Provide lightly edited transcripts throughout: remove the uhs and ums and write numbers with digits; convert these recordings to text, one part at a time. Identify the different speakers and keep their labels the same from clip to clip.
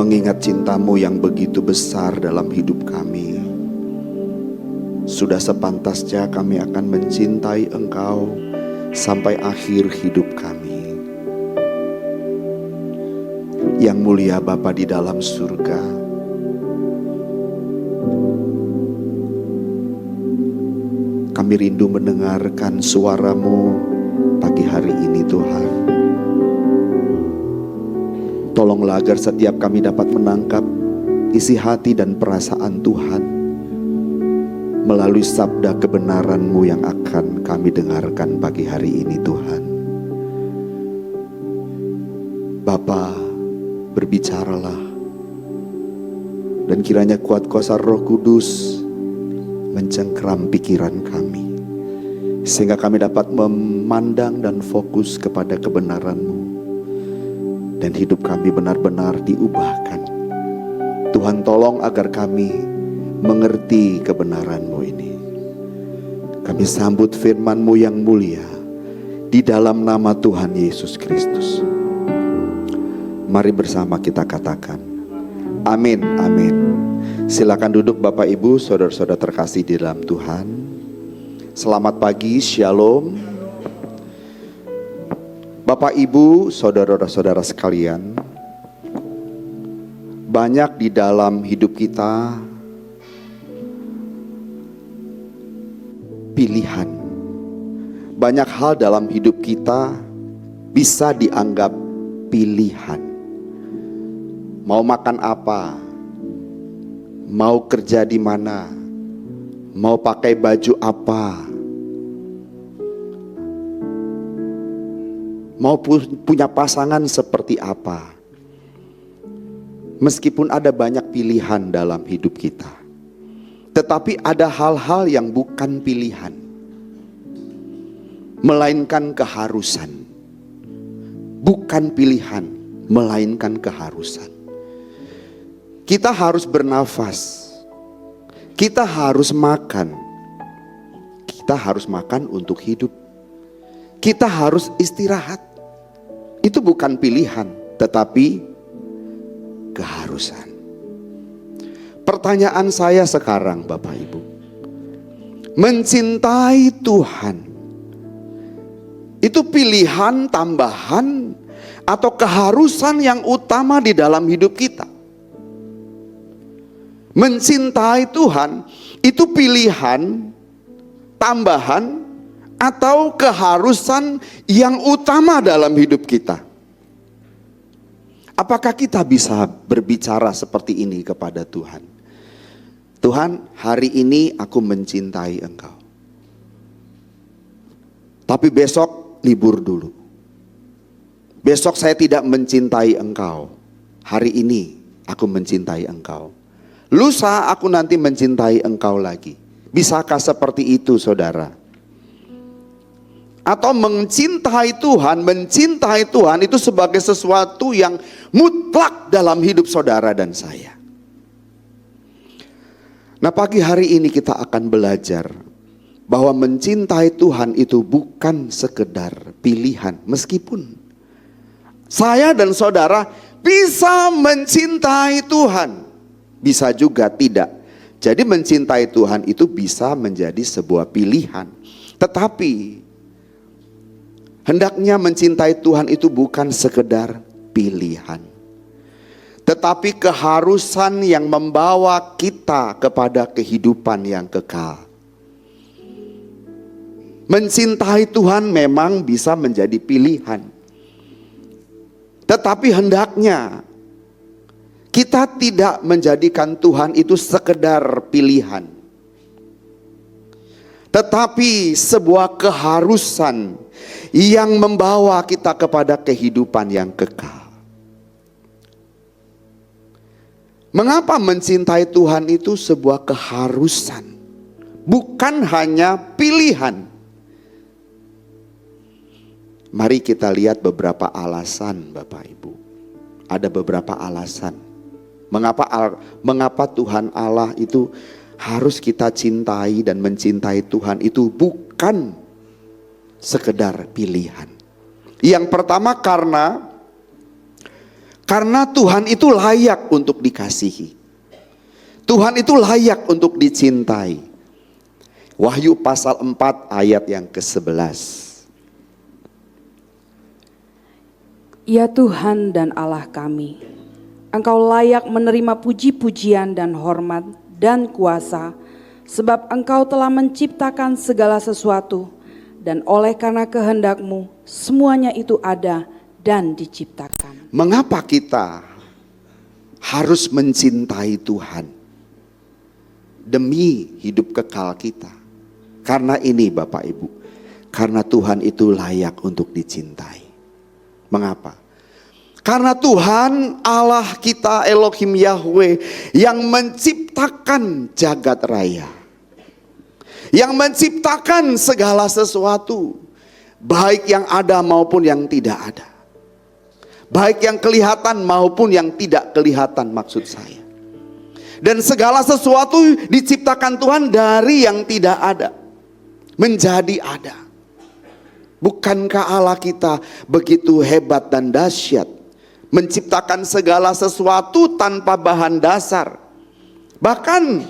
Speaker 1: mengingat cinta-Mu yang begitu besar dalam hidup kami. Sudah sepantasnya kami akan mencintai Engkau sampai akhir hidup kami. Yang mulia Bapa di dalam surga, kami rindu mendengarkan suara-Mu pagi hari ini Tuhan. Tolonglah agar setiap kami dapat menangkap isi hati dan perasaan Tuhan melalui sabda kebenaran-Mu yang akan kami dengarkan pagi hari ini Tuhan. Bapa, berbicaralah, dan kiranya kuat kuasa Roh Kudus mencengkeram pikiran kami, sehingga kami dapat memandang dan fokus kepada kebenaran-Mu, dan hidup kami benar-benar diubahkan. Tuhan, tolong agar kami mengerti kebenaran-Mu ini. Kami sambut firman-Mu yang mulia di dalam nama Tuhan Yesus Kristus. Mari bersama kita katakan amin, amin. Silakan duduk Bapak Ibu, saudara-saudara terkasih di dalam Tuhan. Selamat pagi, shalom. Bapak Ibu, saudara-saudara sekalian, banyak di dalam hidup kita pilihan. Banyak hal dalam hidup kita bisa dianggap pilihan. Mau makan apa? Mau kerja di mana? Mau pakai baju apa? Mau punya pasangan seperti apa? Meskipun ada banyak pilihan dalam hidup kita, tetapi ada hal-hal yang bukan pilihan, melainkan keharusan. Bukan pilihan, melainkan keharusan. Kita harus bernafas, kita harus makan, kita harus makan untuk hidup, kita harus istirahat. Itu bukan pilihan, tetapi keharusan. Pertanyaan saya sekarang Bapak Ibu, mencintai Tuhan itu pilihan tambahan atau keharusan yang utama di dalam hidup kita? Mencintai Tuhan itu pilihan tambahan atau keharusan yang utama dalam hidup kita? Apakah kita bisa berbicara seperti ini kepada Tuhan? Tuhan, hari ini aku mencintai Engkau, tapi besok libur dulu. Besok saya tidak mencintai Engkau. Hari ini aku mencintai Engkau. Lusa aku nanti mencintai Engkau lagi. Bisakah seperti itu saudara? Atau mencintai Tuhan itu sebagai sesuatu yang mutlak dalam hidup saudara dan saya. Nah, pagi hari ini kita akan belajar bahwa mencintai Tuhan itu bukan sekedar pilihan. Meskipun saya dan saudara bisa mencintai Tuhan, bisa juga tidak. Jadi mencintai Tuhan itu bisa menjadi sebuah pilihan. Tetapi hendaknya mencintai Tuhan itu bukan sekedar pilihan, tetapi keharusan yang membawa kita kepada kehidupan yang kekal. Mencintai Tuhan memang bisa menjadi pilihan, tetapi hendaknya kita tidak menjadikan Tuhan itu sekedar pilihan, tetapi sebuah keharusan yang membawa kita kepada kehidupan yang kekal. Mengapa mencintai Tuhan itu sebuah keharusan, bukan hanya pilihan? Mari kita lihat beberapa alasan Bapak Ibu. Ada beberapa alasan mengapa Tuhan Allah itu harus kita cintai, dan mencintai Tuhan itu bukan sekedar pilihan. Yang pertama, karena Karena Tuhan itu layak untuk dikasihi. Tuhan itu layak untuk dicintai. Wahyu pasal 4 ayat yang ke-11.
Speaker 2: Ya Tuhan dan Allah kami, Engkau layak menerima puji-pujian dan hormat dan kuasa, sebab Engkau telah menciptakan segala sesuatu, dan oleh karena kehendak-Mu semuanya itu ada dan diciptakan.
Speaker 1: Mengapa kita harus mencintai Tuhan demi hidup kekal kita? Karena ini Bapak Ibu, karena Tuhan itu layak untuk dicintai. Mengapa? Karena Tuhan Allah kita Elohim Yahweh yang menciptakan jagat raya, yang menciptakan segala sesuatu, baik yang ada maupun yang tidak ada, baik yang kelihatan maupun yang tidak kelihatan maksud saya. Dan segala sesuatu diciptakan Tuhan dari yang tidak ada menjadi ada. Bukankah Allah kita begitu hebat dan dahsyat, menciptakan segala sesuatu tanpa bahan dasar? Bahkan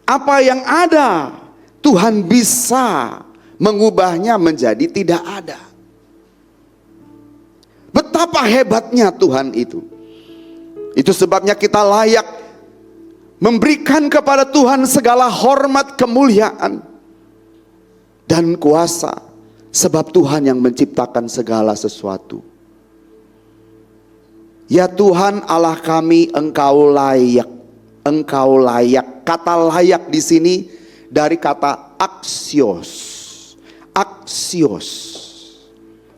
Speaker 1: apa yang ada Tuhan bisa mengubahnya menjadi tidak ada. Betapa hebatnya Tuhan itu. Itu sebabnya kita layak memberikan kepada Tuhan segala hormat, kemuliaan, dan kuasa. Sebab Tuhan yang menciptakan segala sesuatu. Ya Tuhan Allah kami, Engkau layak. Engkau layak. Kata layak di sini dari kata aksios. Aksios.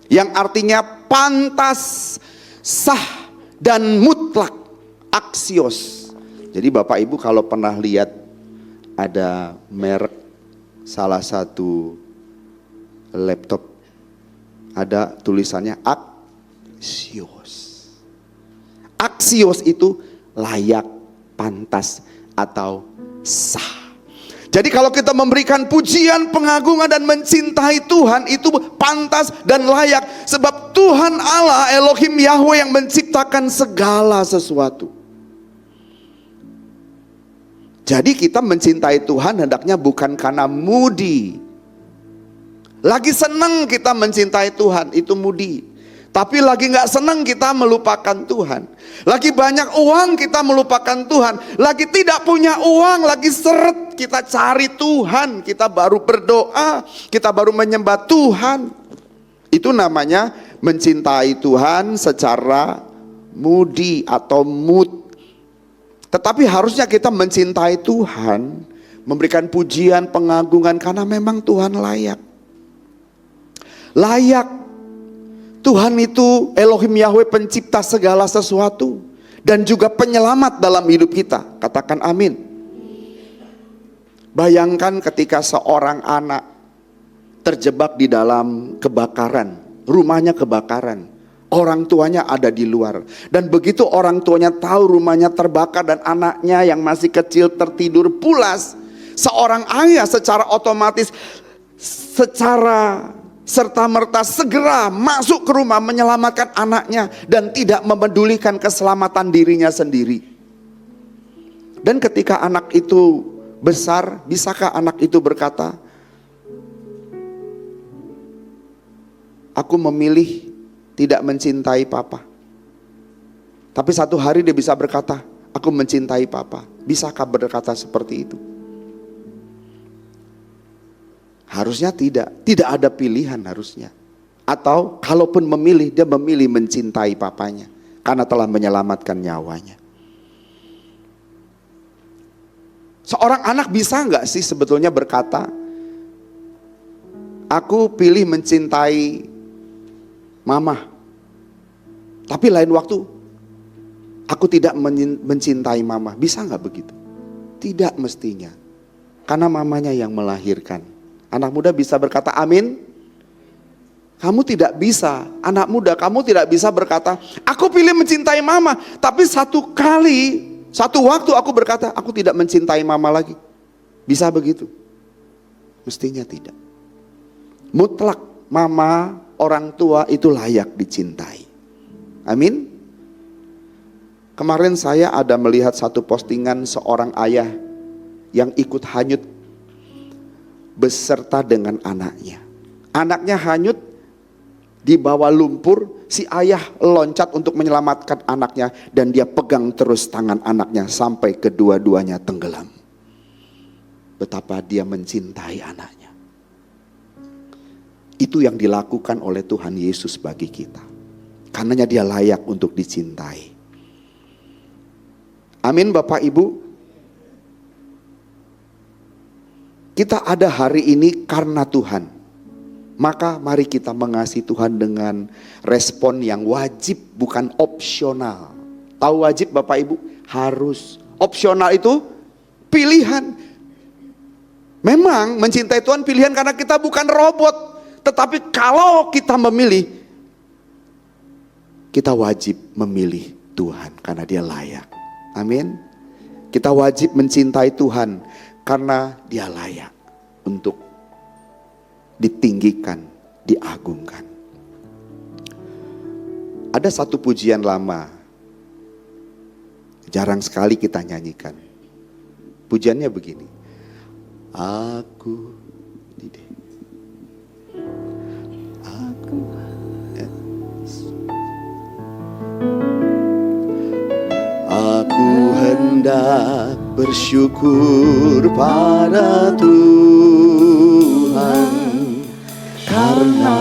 Speaker 1: Yang artinya pantas, sah, dan mutlak. Aksios. Jadi Bapak Ibu kalau pernah lihat ada merek salah satu laptop, ada tulisannya aksios. Aksios itu layak, pantas, atau sah. Jadi kalau kita memberikan pujian, pengagungan, dan mencintai Tuhan, itu pantas dan layak. Sebab Tuhan Allah Elohim Yahweh yang menciptakan segala sesuatu. Jadi kita mencintai Tuhan hendaknya bukan karena mudi. Lagi senang kita mencintai Tuhan, itu mudi. Tapi lagi gak senang kita melupakan Tuhan. Lagi banyak uang kita melupakan Tuhan. Lagi tidak punya uang, lagi seret kita cari Tuhan. Kita baru berdoa, kita baru menyembah Tuhan. Itu namanya mencintai Tuhan secara mudi atau mood. Tetapi harusnya kita mencintai Tuhan, memberikan pujian, pengagungan, karena memang Tuhan layak. Layak. Tuhan itu Elohim Yahweh, pencipta segala sesuatu, dan juga penyelamat dalam hidup kita. Katakan amin. Bayangkan ketika seorang anak terjebak di dalam kebakaran, rumahnya kebakaran, orang tuanya ada di luar, dan begitu orang tuanya tahu rumahnya terbakar dan anaknya yang masih kecil tertidur pulas, seorang ayah secara otomatis, secara serta-merta segera masuk ke rumah menyelamatkan anaknya dan tidak memedulikan keselamatan dirinya sendiri. Dan ketika anak itu besar, bisakah anak itu berkata, aku memilih tidak mencintai papa? Tapi satu hari dia bisa berkata, aku mencintai papa. Bisakah berkata seperti itu? Harusnya tidak ada pilihan harusnya. Atau kalaupun memilih, dia memilih mencintai papanya karena telah menyelamatkan nyawanya. Seorang anak bisa nggak sih sebetulnya berkata, aku pilih mencintai mama, tapi lain waktu aku tidak mencintai mama? Bisa nggak begitu? Tidak mestinya, karena mamanya yang melahirkan. Anak muda bisa berkata amin? Kamu tidak bisa. Anak muda, kamu tidak bisa berkata, aku pilih mencintai mama, tapi satu waktu aku berkata, aku tidak mencintai mama lagi. Bisa begitu? Mestinya tidak. Mutlak mama, orang tua itu layak dicintai. Amin? Kemarin saya ada melihat satu postingan seorang ayah yang ikut hanyut beserta dengan anaknya. Anaknya hanyut di bawah lumpur, si ayah loncat untuk menyelamatkan anaknya dan dia pegang terus tangan anaknya sampai kedua-duanya tenggelam. Betapa dia mencintai anaknya. Itu yang dilakukan oleh Tuhan Yesus bagi kita. Karenanya dia layak untuk dicintai. Amin Bapak Ibu. Kita ada hari ini karena Tuhan. Maka mari kita mengasihi Tuhan dengan respon yang wajib, bukan opsional. Tahu wajib Bapak Ibu? Harus. Opsional itu pilihan. Memang mencintai Tuhan pilihan karena kita bukan robot. Tetapi kalau kita memilih, kita wajib memilih Tuhan karena dia layak. Amin. Kita wajib mencintai Tuhan karena dia layak untuk ditinggikan, diagungkan. Ada satu pujian lama, jarang sekali kita nyanyikan. Pujiannya begini. Aku hendak bersyukur pada Tuhan karena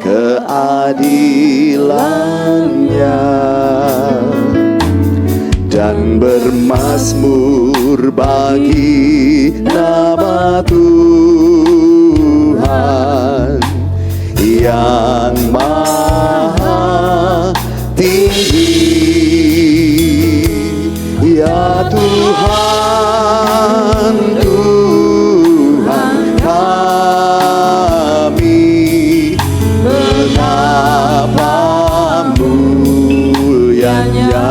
Speaker 1: keadilan-Nya dan bermazmur bagi nama Tuhan yang maha tinggi. Ya Tuhan, Tuhan kami, betapa mulianya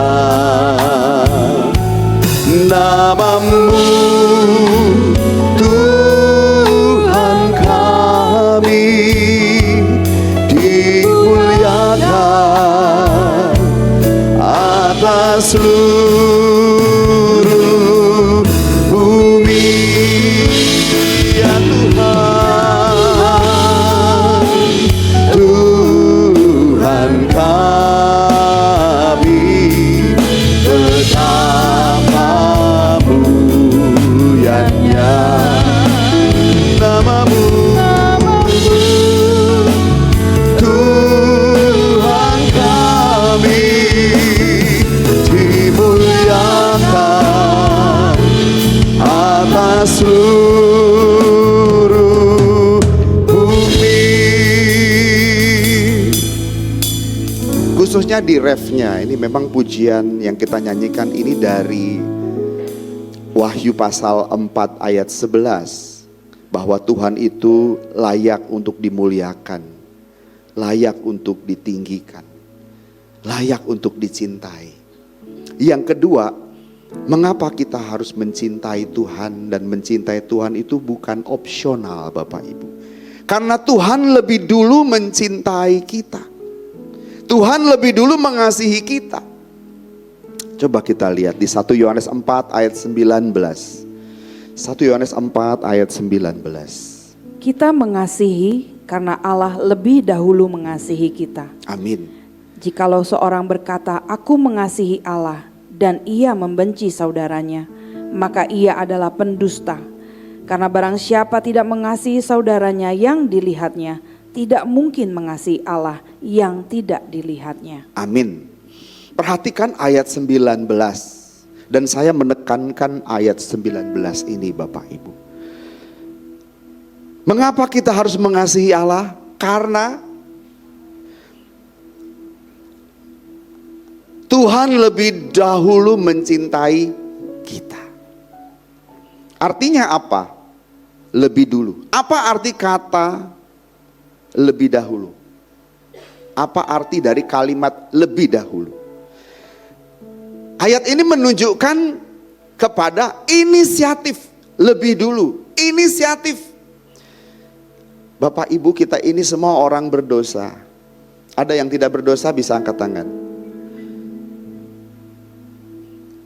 Speaker 1: nama-Mu, Tuhan kami, dimuliakan atas seluruh bumi. Ya Tuhan, Tuhan kami, betapa mulianya nama-Mu, Tuhan kami, dimuliakan atas seluruh bumi. Khususnya di refnya, ini memang pujian yang kita nyanyikan ini dari Wahyu pasal 4 ayat 11. Bahwa Tuhan itu layak untuk dimuliakan, layak untuk ditinggikan, layak untuk dicintai. Yang kedua, mengapa kita harus mencintai Tuhan, dan mencintai Tuhan itu bukan opsional Bapak Ibu. Karena Tuhan lebih dulu mencintai kita. Tuhan lebih dulu mengasihi kita. Coba kita lihat di 1 Yohanes 4 ayat 19. 1 Yohanes 4 ayat 19.
Speaker 2: Kita mengasihi karena Allah lebih dahulu mengasihi kita.
Speaker 1: Amin.
Speaker 2: Jikalau seorang berkata, aku mengasihi Allah, dan ia membenci saudaranya, maka ia adalah pendusta. Karena barang siapa tidak mengasihi saudaranya yang dilihatnya, tidak mungkin mengasihi Allah yang tidak dilihatnya.
Speaker 1: Amin. Perhatikan ayat 19. Dan saya menekankan ayat 19 ini Bapak Ibu. Mengapa kita harus mengasihi Allah? Karena Tuhan lebih dahulu mencintai kita. Artinya apa? Lebih dulu. Apa arti kata lebih dahulu? Apa arti dari kalimat lebih dahulu? Ayat ini menunjukkan kepada inisiatif lebih dulu. Inisiatif. Bapak Ibu, kita ini semua orang berdosa. Ada yang tidak berdosa bisa angkat tangan.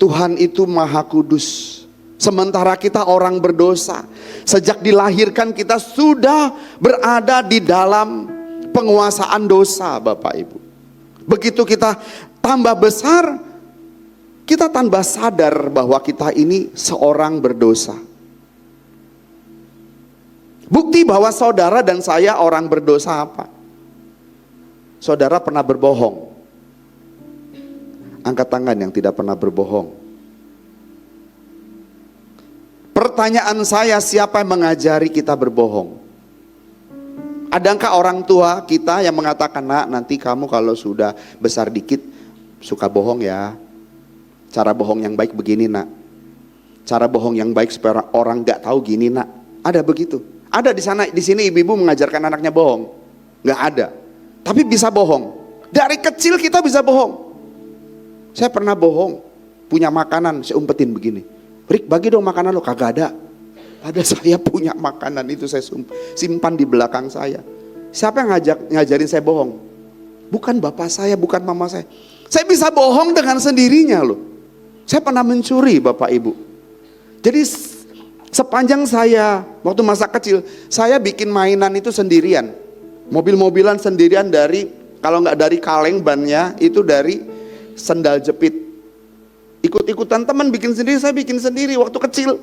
Speaker 1: Tuhan itu maha kudus. Sementara kita orang berdosa. Sejak dilahirkan kita sudah berada di dalam penguasaan dosa, Bapak Ibu. Begitu kita tambah besar, kita tambah sadar bahwa kita ini seorang berdosa. Bukti bahwa saudara dan saya orang berdosa apa? Saudara pernah berbohong? Angkat tangan yang tidak pernah berbohong. Pertanyaan saya, siapa yang mengajari kita berbohong? Adakah orang tua kita yang mengatakan, nak, nanti kamu kalau sudah besar dikit suka bohong ya. Cara bohong yang baik begini, nak. Cara bohong yang baik supaya orang gak tahu gini, nak. Ada begitu? Ada di sana, di sini ibu-ibu mengajarkan anaknya bohong? Gak ada. Tapi bisa bohong. Dari kecil kita bisa bohong. Saya pernah bohong, punya makanan, saya umpetin begini. Rik, bagi dong makanan lo. Kagak ada. Ada, saya punya makanan itu, saya simpan di belakang saya. Siapa yang ngajarin saya bohong? Bukan bapak saya, bukan mama saya. Saya bisa bohong dengan sendirinya loh. Saya pernah mencuri, Bapak Ibu. Jadi sepanjang saya waktu masa kecil, saya bikin mainan itu sendirian. Mobil-mobilan sendirian, dari, kalau nggak dari kaleng bannya, itu dari sendal jepit. Ikut-ikutan teman bikin sendiri, saya bikin sendiri waktu kecil.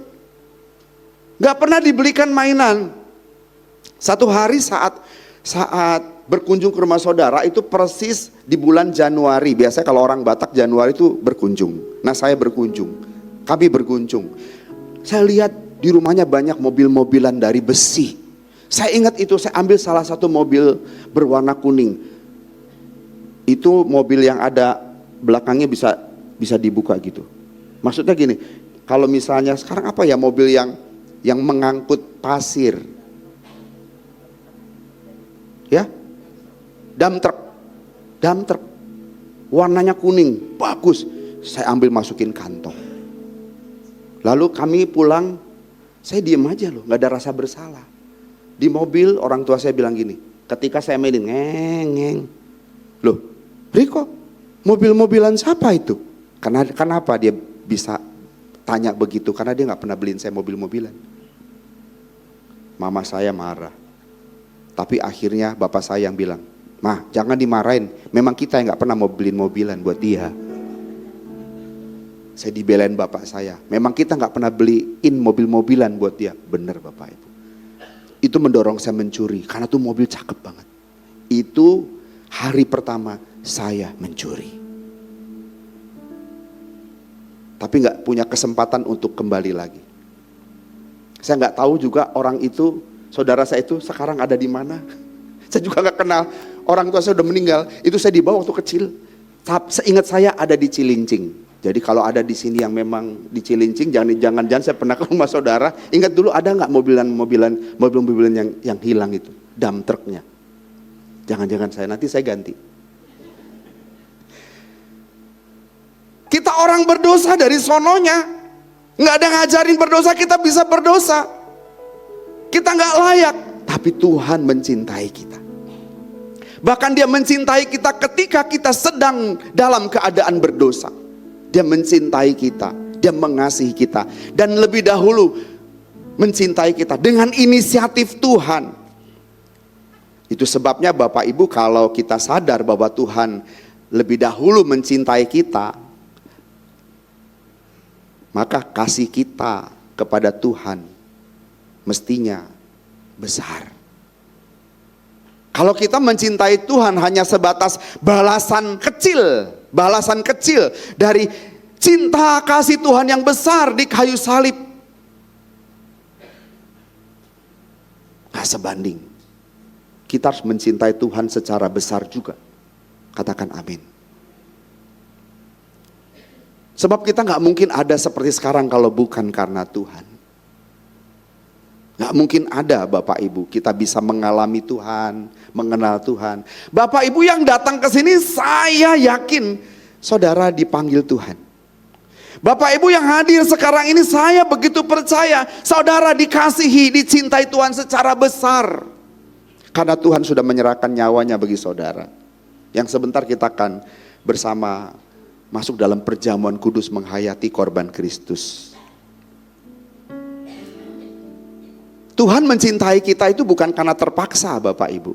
Speaker 1: Gak pernah dibelikan mainan. Satu hari saat berkunjung ke rumah saudara, itu persis di bulan Januari. Biasanya kalau orang Batak Januari itu berkunjung. Nah, saya berkunjung. Kami berkunjung. Saya lihat di rumahnya banyak mobil-mobilan dari besi. Saya ingat itu, saya ambil salah satu mobil berwarna kuning. Itu mobil yang ada belakangnya bisa dibuka gitu. Maksudnya gini, kalau misalnya sekarang apa ya, mobil yang mengangkut pasir, ya, dump truck, warnanya kuning, bagus. Saya ambil masukin kantong. Lalu kami pulang, saya diem aja loh, nggak ada rasa bersalah. Di mobil orang tua saya bilang gini, ketika saya mainin ngeng, loh, Riko, mobil-mobilan siapa itu? Kenapa dia bisa tanya begitu? Karena dia nggak pernah beliin saya mobil-mobilan. Mama saya marah. Tapi akhirnya bapak saya yang bilang, "Mah, jangan dimarahin. Memang kita yang nggak pernah mau beliin mobilan buat dia." Saya dibelain bapak saya. Memang kita nggak pernah beliin mobil-mobilan buat dia. Bener Bapak Ibu. Itu mendorong saya mencuri karena tuh mobil cakep banget. Itu hari pertama saya mencuri. Tapi nggak punya kesempatan untuk kembali lagi. Saya nggak tahu juga orang itu, saudara saya itu sekarang ada di mana. Saya juga nggak kenal. Orang tua saya udah meninggal. Itu saya dibawa waktu kecil. Seingat saya ada di Cilincing. Jadi kalau ada di sini yang memang di Cilincing, jangan saya pernah ke rumah saudara. Ingat dulu ada nggak mobil-mobilan yang hilang itu, dump trucknya. Jangan-jangan nanti saya ganti. Kita orang berdosa dari sononya, nggak ada ngajarin berdosa, kita bisa berdosa. Kita nggak layak, tapi Tuhan mencintai kita. Bahkan Dia mencintai kita ketika kita sedang dalam keadaan berdosa. Dia mencintai kita, Dia mengasihi kita, dan lebih dahulu mencintai kita dengan inisiatif Tuhan. Itu sebabnya Bapak Ibu, kalau kita sadar bahwa Tuhan lebih dahulu mencintai kita, maka kasih kita kepada Tuhan mestinya besar. Kalau kita mencintai Tuhan hanya sebatas balasan kecil dari cinta kasih Tuhan yang besar di kayu salib, gak sebanding. Kita harus mencintai Tuhan secara besar juga. Katakan amin. Sebab kita gak mungkin ada seperti sekarang kalau bukan karena Tuhan. Gak mungkin ada Bapak Ibu, kita bisa mengalami Tuhan, mengenal Tuhan. Bapak Ibu yang datang ke sini, saya yakin saudara dipanggil Tuhan. Bapak Ibu yang hadir sekarang ini, saya begitu percaya saudara dikasihi, dicintai Tuhan secara besar. Karena Tuhan sudah menyerahkan nyawanya bagi saudara. Yang sebentar kita akan bersama masuk dalam perjamuan kudus menghayati korban Kristus. Tuhan mencintai kita itu bukan karena terpaksa, Bapak Ibu.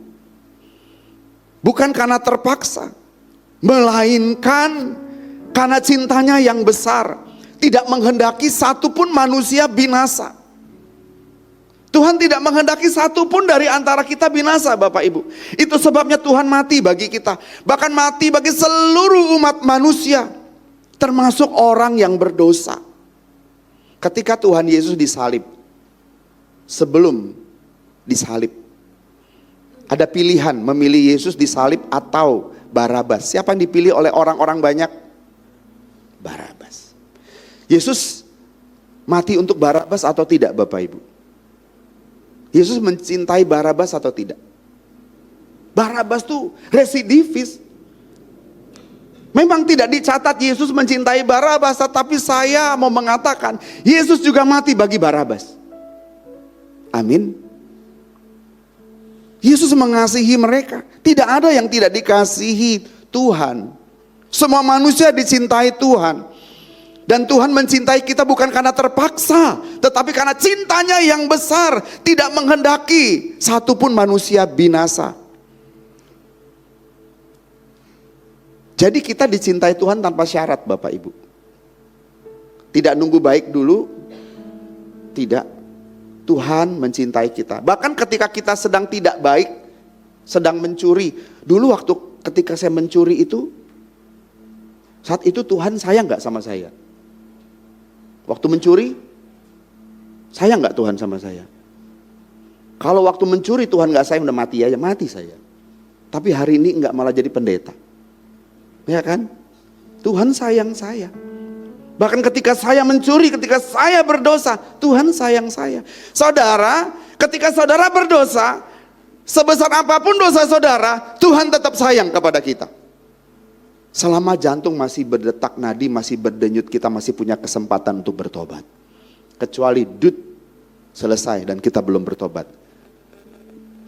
Speaker 1: Bukan karena terpaksa, melainkan karena cintanya yang besar, tidak menghendaki satupun manusia binasa. Tuhan tidak menghendaki satupun dari antara kita binasa, Bapak Ibu. Itu sebabnya Tuhan mati bagi kita. Bahkan mati bagi seluruh umat manusia, termasuk orang yang berdosa. Ketika Tuhan Yesus disalib, sebelum disalib, ada pilihan memilih Yesus disalib atau Barabas. Siapa yang dipilih oleh orang-orang banyak? Barabas. Yesus mati untuk Barabas atau tidak, Bapak Ibu? Yesus mencintai Barabas atau tidak? Barabas tuh residivis. Memang tidak dicatat Yesus mencintai Barabas, tetapi saya mau mengatakan Yesus juga mati bagi Barabas. Amin. Yesus mengasihi mereka. Tidak ada yang tidak dikasihi Tuhan. Semua manusia dicintai Tuhan. Dan Tuhan mencintai kita bukan karena terpaksa, tetapi karena cintanya yang besar, tidak menghendaki satupun manusia binasa. Jadi kita dicintai Tuhan tanpa syarat, Bapak Ibu. Tidak nunggu baik dulu. Tidak. Tuhan mencintai kita. Bahkan ketika kita sedang tidak baik, sedang mencuri. Dulu waktu ketika saya mencuri itu, saat itu Tuhan sayang gak sama saya? Waktu mencuri, sayang gak Tuhan sama saya? Kalau waktu mencuri Tuhan gak sayang, udah mati aja, mati saya. Tapi hari ini gak, malah jadi pendeta. Ya kan? Tuhan sayang saya. Bahkan ketika saya mencuri, ketika saya berdosa, Tuhan sayang saya. Saudara, ketika saudara berdosa, sebesar apapun dosa saudara, Tuhan tetap sayang kepada kita. Selama jantung masih berdetak, nadi masih berdenyut, kita masih punya kesempatan untuk bertobat. Kecuali selesai dan kita belum bertobat,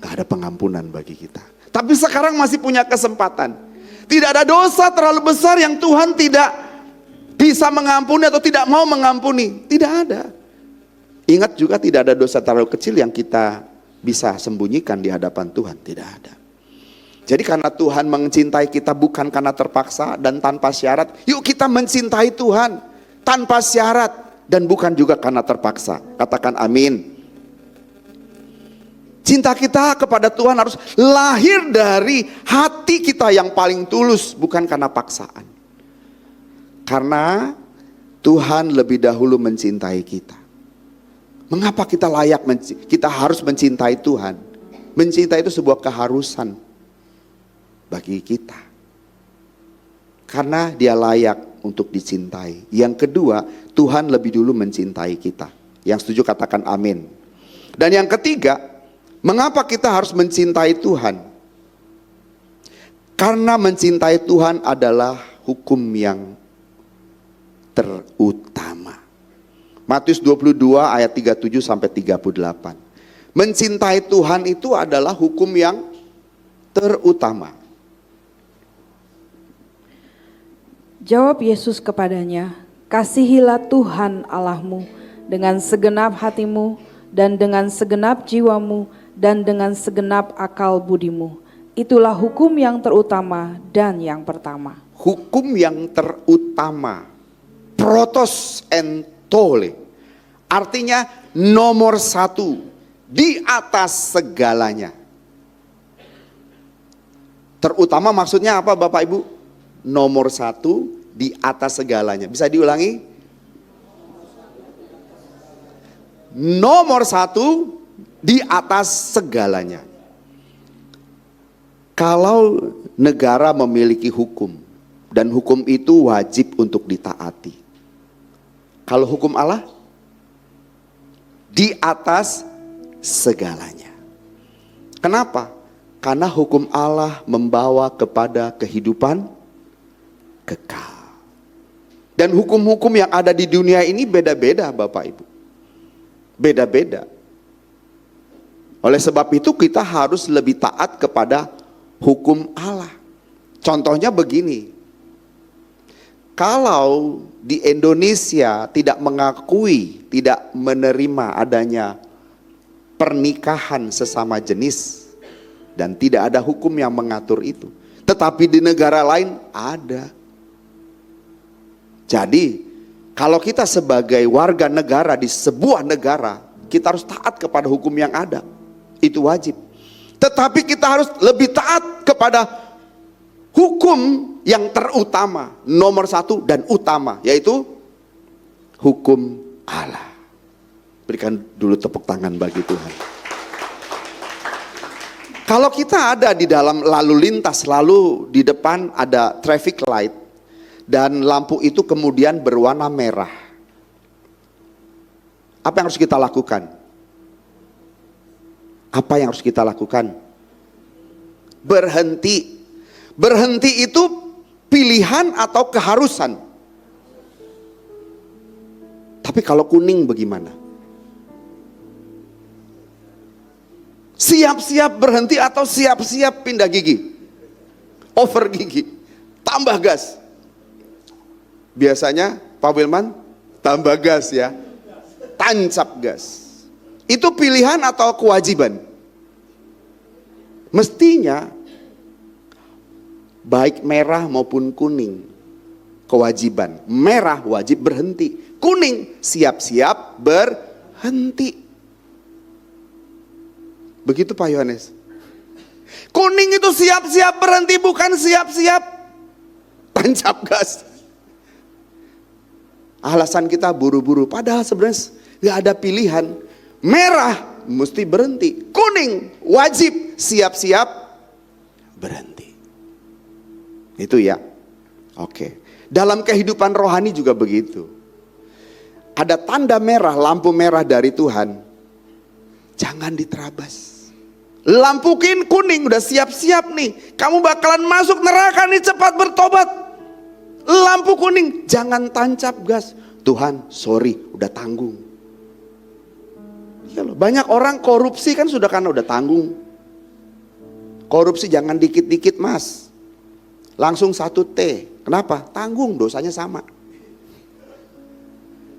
Speaker 1: gak ada pengampunan bagi kita. Tapi sekarang masih punya kesempatan. Tidak ada dosa terlalu besar yang Tuhan tidak bisa mengampuni atau tidak mau mengampuni. Tidak ada. Ingat juga, tidak ada dosa terlalu kecil yang kita bisa sembunyikan di hadapan Tuhan. Tidak ada. Jadi karena Tuhan mencintai kita bukan karena terpaksa dan tanpa syarat, yuk kita mencintai Tuhan tanpa syarat dan bukan juga karena terpaksa. Katakan amin. Cinta kita kepada Tuhan harus lahir dari hati kita yang paling tulus, bukan karena paksaan. Karena Tuhan lebih dahulu mencintai kita. Mengapa kita kita harus mencintai Tuhan? Mencintai itu sebuah keharusan bagi kita. Karena dia layak untuk dicintai. Yang kedua, Tuhan lebih dulu mencintai kita. Yang setuju katakan amin. Dan yang ketiga, mengapa kita harus mencintai Tuhan? Karena mencintai Tuhan adalah hukum yang terutama. Matius 22 ayat 37 sampai 38. Mencintai Tuhan itu adalah hukum yang terutama.
Speaker 2: Jawab Yesus kepadanya, kasihilah Tuhan Allahmu dengan segenap hatimu dan dengan segenap jiwamu dan dengan segenap akal budimu. Itulah hukum yang terutama dan yang pertama.
Speaker 1: Hukum yang terutama, protos entole, artinya nomor satu, di atas segalanya. Terutama maksudnya apa Bapak Ibu? Nomor satu, di atas segalanya. Bisa diulangi? Nomor satu, di atas segalanya. Kalau negara memiliki hukum, dan hukum itu wajib untuk ditaati. Kalau hukum Allah, di atas segalanya. Kenapa? Karena hukum Allah membawa kepada kehidupan kekal. Dan hukum-hukum yang ada di dunia ini beda-beda Bapak Ibu. Beda-beda. Oleh sebab itu kita harus lebih taat kepada hukum Allah. Contohnya begini. Kalau di Indonesia tidak mengakui, tidak menerima adanya pernikahan sesama jenis, dan tidak ada hukum yang mengatur itu, tetapi di negara lain ada. Jadi kalau kita sebagai warga negara di sebuah negara, kita harus taat kepada hukum yang ada, itu wajib. Tetapi kita harus lebih taat kepada hukum yang terutama, nomor satu dan utama, yaitu hukum Allah. Berikan dulu tepuk tangan bagi Tuhan. Kalau kita ada di dalam lalu lintas, lalu di depan ada traffic light, dan lampu itu kemudian berwarna merah, apa yang harus kita lakukan? Apa yang harus kita lakukan? Berhenti. Berhenti itu pilihan atau keharusan. Tapi kalau kuning bagaimana? Siap-siap berhenti atau siap-siap pindah gigi? Over gigi, tambah gas. Biasanya Pak Wilman tambah gas ya, tancap gas. Itu pilihan atau kewajiban? Mestinya baik merah maupun kuning, kewajiban. Merah wajib berhenti, kuning siap-siap berhenti. Begitu Pak Yohanes. Kuning itu siap-siap berhenti, bukan siap-siap tancap gas. Alasan kita buru-buru, padahal sebenarnya gak ada pilihan. Merah mesti berhenti, kuning wajib siap-siap berhenti. Itu ya. Oke. Dalam kehidupan rohani juga begitu. Ada tanda merah, lampu merah dari Tuhan, jangan diterabas. Lampu kuning udah siap-siap nih, kamu bakalan masuk neraka nih, cepat bertobat. Lampu kuning, jangan tancap gas. Tuhan, sorry, udah tanggung. Ya loh, banyak orang korupsi kan sudah karena udah tanggung. Korupsi jangan dikit-dikit mas, langsung 1 T. Kenapa? Tanggung, dosanya sama.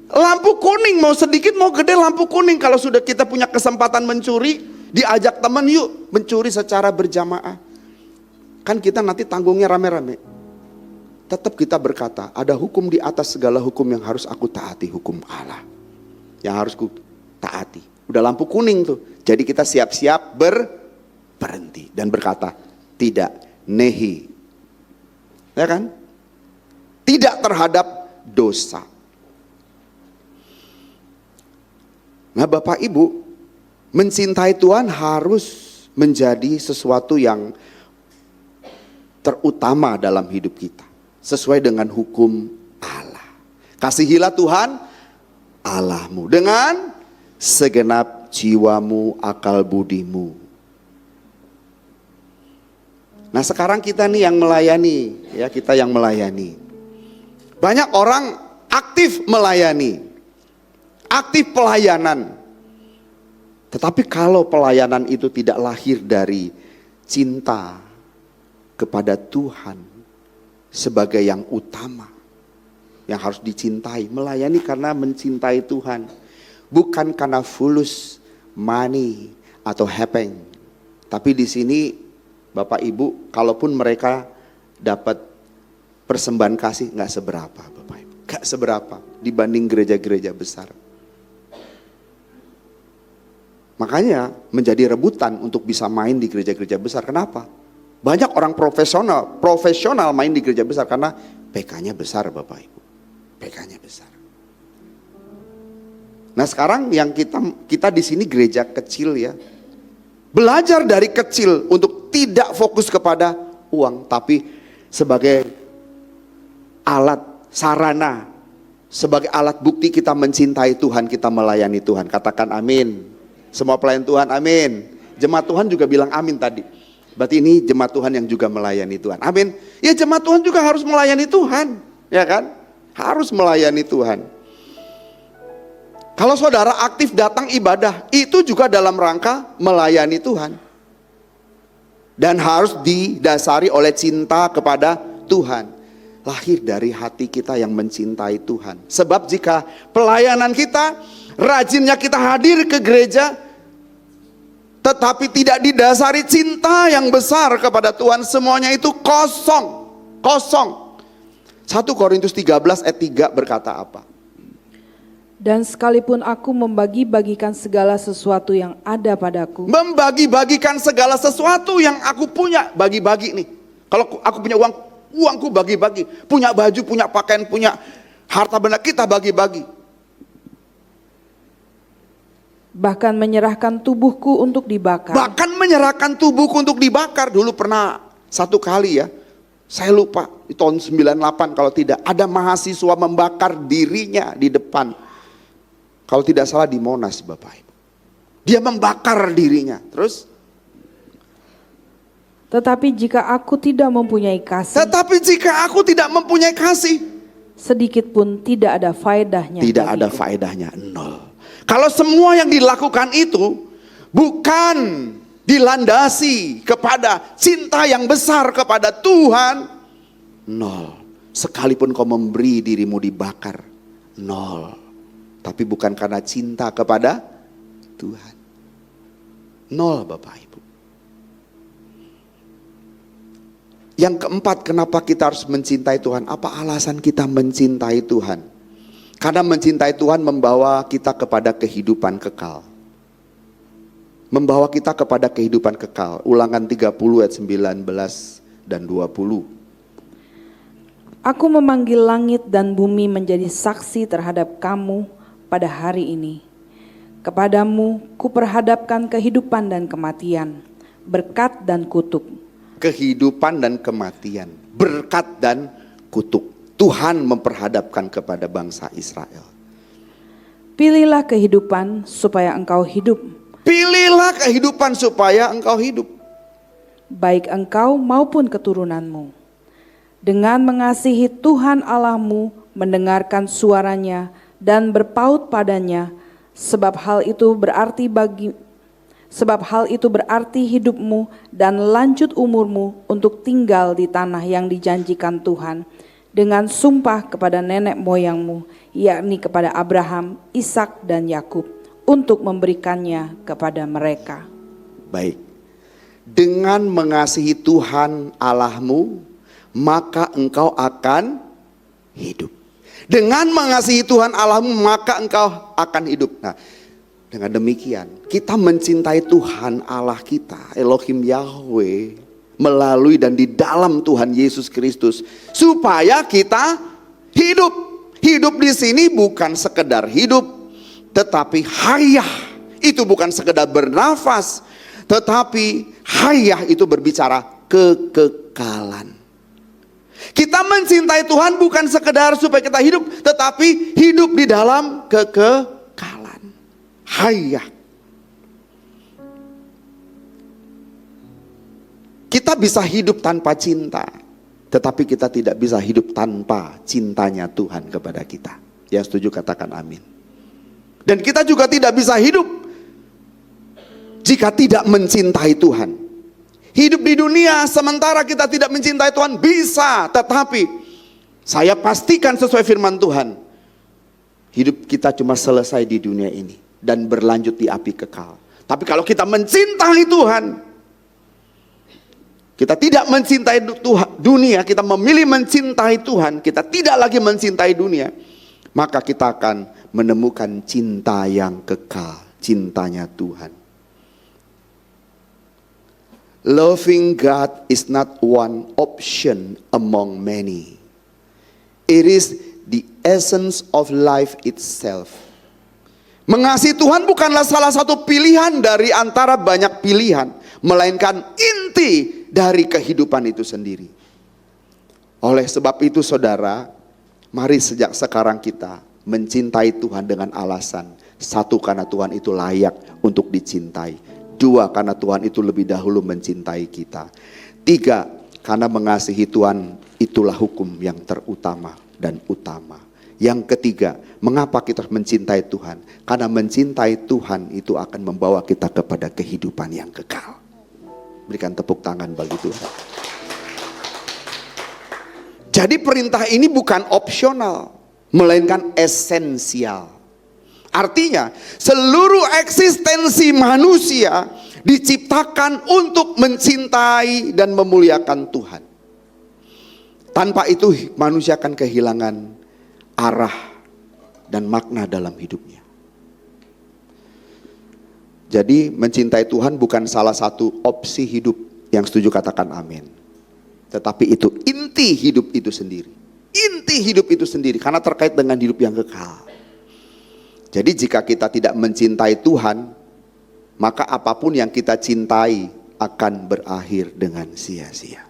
Speaker 1: Lampu kuning, mau sedikit mau gede lampu kuning. Kalau sudah kita punya kesempatan mencuri, diajak teman yuk mencuri secara berjamaah. Kan kita nanti tanggungnya rame-rame. Tetap kita berkata, ada hukum di atas segala hukum yang harus aku taati, hukum Allah. Yang harus ku taati. Udah lampu kuning tuh. Jadi kita siap-siap berhenti dan berkata, tidak, nehi. Ya kan? Tidak terhadap dosa. Nah Bapak Ibu, mencintai Tuhan harus menjadi sesuatu yang terutama dalam hidup kita. Sesuai dengan hukum Allah. Kasihilah Tuhan Allahmu dengan segenap jiwamu, akal budimu. Nah sekarang kita nih yang melayani, ya kita yang melayani. Banyak orang aktif melayani, aktif pelayanan. Tetapi kalau pelayanan itu tidak lahir dari cinta kepada Tuhan sebagai yang utama, yang harus dicintai, melayani karena mencintai Tuhan, bukan karena fulus, money atau happening. Tapi di sini Bapak Ibu, kalaupun mereka dapat persembahan kasih, nggak seberapa Bapak Ibu, nggak seberapa dibanding gereja-gereja besar. Makanya menjadi rebutan untuk bisa main di gereja-gereja besar. Kenapa? Banyak orang profesional main di gereja besar karena PK-nya besar Bapak Ibu, PK-nya besar. Nah sekarang yang kita di sini gereja kecil ya, belajar dari kecil untuk tidak fokus kepada uang, tapi sebagai alat sarana, sebagai alat bukti kita mencintai Tuhan, kita melayani Tuhan. Katakan amin. Semua pelayan Tuhan amin. Jemaat Tuhan juga bilang amin tadi. Berarti ini jemaat Tuhan yang juga melayani Tuhan. Amin. Ya jemaat Tuhan juga harus melayani Tuhan, ya kan? Harus melayani Tuhan. Kalau saudara aktif datang ibadah, itu juga dalam rangka melayani Tuhan. Dan harus didasari oleh cinta kepada Tuhan. lahir dari hati kita yang mencintai Tuhan. Sebab jika pelayanan kita, rajinnya kita hadir ke gereja, tetapi tidak didasari cinta yang besar kepada Tuhan, semuanya itu kosong. Kosong. 1 Korintus 13 ayat 3 berkata apa?
Speaker 2: Dan sekalipun aku membagi-bagikan segala sesuatu yang ada padaku.
Speaker 1: Membagi-bagikan segala sesuatu yang aku punya, bagi-bagi nih. Kalau aku punya uang, uangku bagi-bagi. Punya baju, punya pakaian, punya harta benda, kita bagi-bagi.
Speaker 2: Bahkan menyerahkan tubuhku untuk dibakar.
Speaker 1: Bahkan menyerahkan tubuhku untuk dibakar. Dulu pernah satu kali ya, saya lupa di tahun 98 kalau tidak, ada mahasiswa membakar dirinya di depan. Kalau tidak salah di Monas, Bapak Ibu. Dia membakar dirinya. Terus?
Speaker 2: Tetapi jika aku tidak mempunyai kasih, sedikit pun tidak ada faedahnya.
Speaker 1: Tidak ada faedahnya, nol. Kalau semua yang dilakukan itu bukan dilandasi kepada cinta yang besar kepada Tuhan, nol. Sekalipun kau memberi dirimu dibakar, nol. Tapi bukan karena cinta kepada Tuhan. Nol, Bapak Ibu. Yang keempat, kenapa kita harus mencintai Tuhan? Apa alasan kita mencintai Tuhan? Karena mencintai Tuhan membawa kita kepada kehidupan kekal. Membawa kita kepada kehidupan kekal. Ulangan 30 ayat 19 dan 20.
Speaker 2: Aku memanggil langit dan bumi menjadi saksi terhadap kamu pada hari ini. Kepadamu kuperhadapkan kehidupan dan kematian, berkat dan kutuk.
Speaker 1: Kehidupan dan kematian, berkat dan kutuk. Tuhan memperhadapkan kepada bangsa Israel.
Speaker 2: Pilihlah kehidupan supaya engkau hidup.
Speaker 1: Pilihlah kehidupan supaya engkau hidup.
Speaker 2: Baik engkau maupun keturunanmu. Dengan mengasihi Tuhan Allahmu, mendengarkan suaranya dan berpaut padanya, sebab hal itu berarti hidupmu dan lanjut umurmu untuk tinggal di tanah yang dijanjikan Tuhan dengan sumpah kepada nenek moyangmu, yakni kepada Abraham, Ishak dan Yakub, untuk memberikannya kepada mereka.
Speaker 1: Baik. Dengan mengasihi Tuhan Allahmu, maka engkau akan hidup. Dengan mengasihi Tuhan Allahmu, maka engkau akan hidup. Nah, dengan demikian kita mencintai Tuhan Allah kita, Elohim Yahweh, melalui dan di dalam Tuhan Yesus Kristus, supaya kita hidup. Hidup di sini bukan sekedar hidup, tetapi hayah. Itu bukan sekedar bernafas, tetapi hayah itu berbicara kekekalan. Kita mencintai Tuhan bukan sekedar supaya kita hidup, tetapi hidup di dalam kekekalan. Hayah. Kita bisa hidup tanpa cinta, tetapi kita tidak bisa hidup tanpa cintanya Tuhan kepada kita. Yang setuju katakan amin. Dan kita juga tidak bisa hidup jika tidak mencintai Tuhan. Hidup di dunia sementara kita tidak mencintai Tuhan bisa, tetapi saya pastikan sesuai firman Tuhan, hidup kita cuma selesai di dunia ini dan berlanjut di api kekal. Tapi kalau kita mencintai Tuhan, kita tidak mencintai dunia, kita memilih mencintai Tuhan, kita tidak lagi mencintai dunia, maka kita akan menemukan cinta yang kekal, cintanya Tuhan. Loving God is not one option among many. It is the essence of life itself. Mengasihi Tuhan bukanlah salah satu pilihan dari antara banyak pilihan, melainkan inti dari kehidupan itu sendiri. Oleh sebab itu saudara, mari sejak sekarang kita mencintai Tuhan dengan alasan, satu, karena Tuhan itu layak untuk dicintai. Dua, karena Tuhan itu lebih dahulu mencintai kita. Tiga, karena mengasihi Tuhan itulah hukum yang terutama dan utama. Yang ketiga, mengapa kita mencintai Tuhan? Karena mencintai Tuhan itu akan membawa kita kepada kehidupan yang kekal. Berikan tepuk tangan bagi Tuhan. Jadi perintah ini bukan opsional, melainkan esensial. Artinya seluruh eksistensi manusia diciptakan untuk mencintai dan memuliakan Tuhan. Tanpa itu manusia akan kehilangan arah dan makna dalam hidupnya. Jadi mencintai Tuhan bukan salah satu opsi hidup. Yang setuju katakan amin. Tetapi itu inti hidup itu sendiri. Inti hidup itu sendiri karena terkait dengan hidup yang kekal. Jadi jika kita tidak mencintai Tuhan, maka apapun yang kita cintai akan berakhir dengan sia-sia.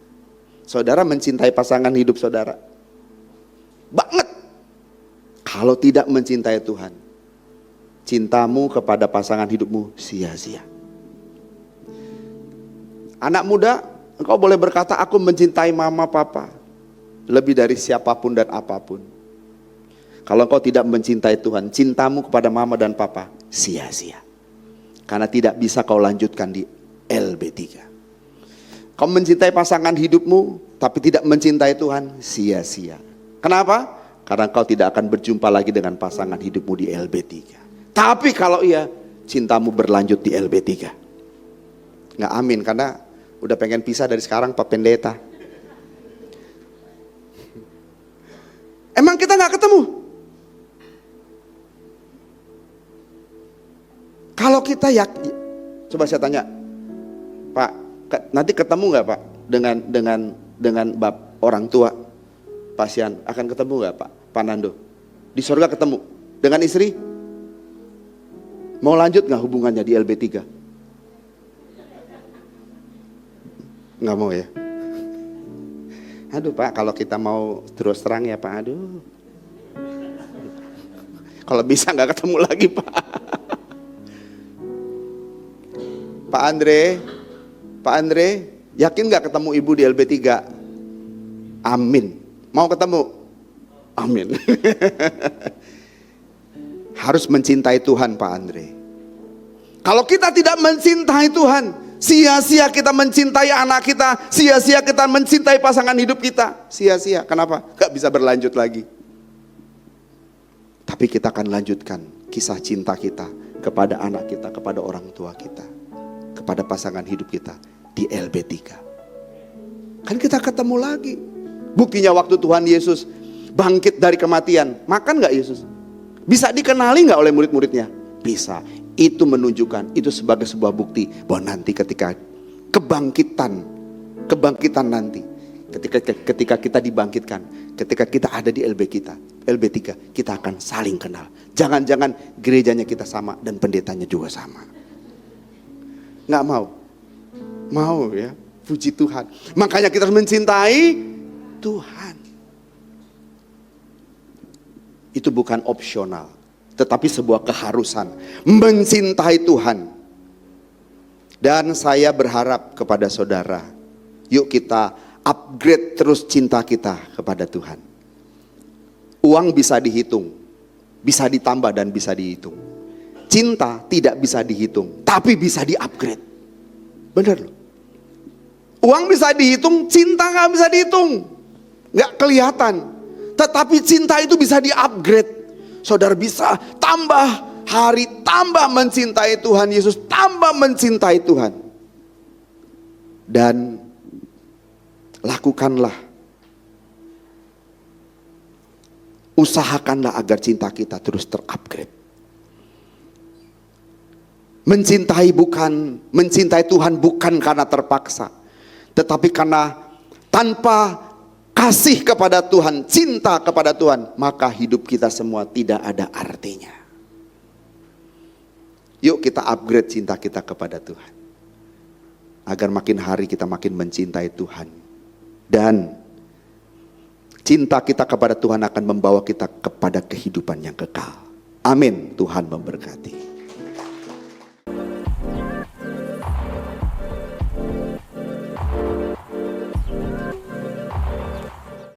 Speaker 1: Saudara mencintai pasangan hidup saudara? Banget. Kalau tidak mencintai Tuhan, cintamu kepada pasangan hidupmu sia-sia. Anak muda, engkau boleh berkata aku mencintai mama papa lebih dari siapapun dan apapun. Kalau engkau tidak mencintai Tuhan, cintamu kepada mama dan papa sia-sia. Karena tidak bisa kau lanjutkan di LB3. Kau mencintai pasangan hidupmu, tapi tidak mencintai Tuhan, sia-sia. Kenapa? Karena kau tidak akan berjumpa lagi dengan pasangan hidupmu di LB3. Tapi kalau iya, cintamu berlanjut di LB3. Nggak amin, karena udah pengen pisah dari sekarang Pak Pendeta. Emang kita nggak ketemu? Kalau kita coba saya tanya, Pak, nanti ketemu nggak Pak dengan orang tua pasien, akan ketemu nggak Pak Nando? Di surga ketemu dengan istri? Mau lanjut nggak hubungannya di LB3? Nggak mau ya? Aduh Pak, kalau kita mau terus terang ya Pak, aduh. Kalau bisa nggak ketemu lagi Pak. Pak Andre, yakin gak ketemu ibu di LB3? Amin. Mau ketemu? Amin. Harus mencintai Tuhan Pak Andre. Kalau kita tidak mencintai Tuhan, sia-sia kita mencintai anak kita, sia-sia kita mencintai pasangan hidup kita. Sia-sia, kenapa? Gak bisa berlanjut lagi. Tapi kita akan lanjutkan kisah cinta kita kepada anak kita, kepada orang tua kita, kepada pasangan hidup kita di LB3. Kan kita ketemu lagi. Buktinya waktu Tuhan Yesus bangkit dari kematian, makan gak Yesus? Bisa dikenali gak oleh murid-muridnya? Bisa. Itu menunjukkan, itu sebagai sebuah bukti bahwa nanti ketika kebangkitan nanti, ketika kita dibangkitkan, ketika kita ada di LB3, kita akan saling kenal. Jangan-jangan gerejanya kita sama dan pendetanya juga sama. Nggak mau? Mau ya, puji Tuhan. Makanya kita harus mencintai Tuhan. Itu bukan opsional, tetapi sebuah keharusan. Mencintai Tuhan. Dan saya berharap kepada saudara, yuk kita upgrade terus cinta kita kepada Tuhan. Uang bisa dihitung, bisa ditambah dan bisa dihitung. Cinta tidak bisa dihitung, tapi bisa di-upgrade. Benar loh. Uang bisa dihitung, cinta gak bisa dihitung. Gak kelihatan. Tetapi cinta itu bisa di-upgrade. Saudara bisa tambah hari, tambah mencintai Tuhan Yesus, tambah mencintai Tuhan. Dan lakukanlah, usahakanlah agar cinta kita terus terupgrade. Mencintai Tuhan bukan karena terpaksa, tetapi karena tanpa kasih kepada Tuhan, cinta kepada Tuhan, maka hidup kita semua tidak ada artinya. Yuk kita upgrade cinta kita kepada Tuhan, agar makin hari kita makin mencintai Tuhan. Dan cinta kita kepada Tuhan akan membawa kita kepada kehidupan yang kekal. Amin. Tuhan memberkati.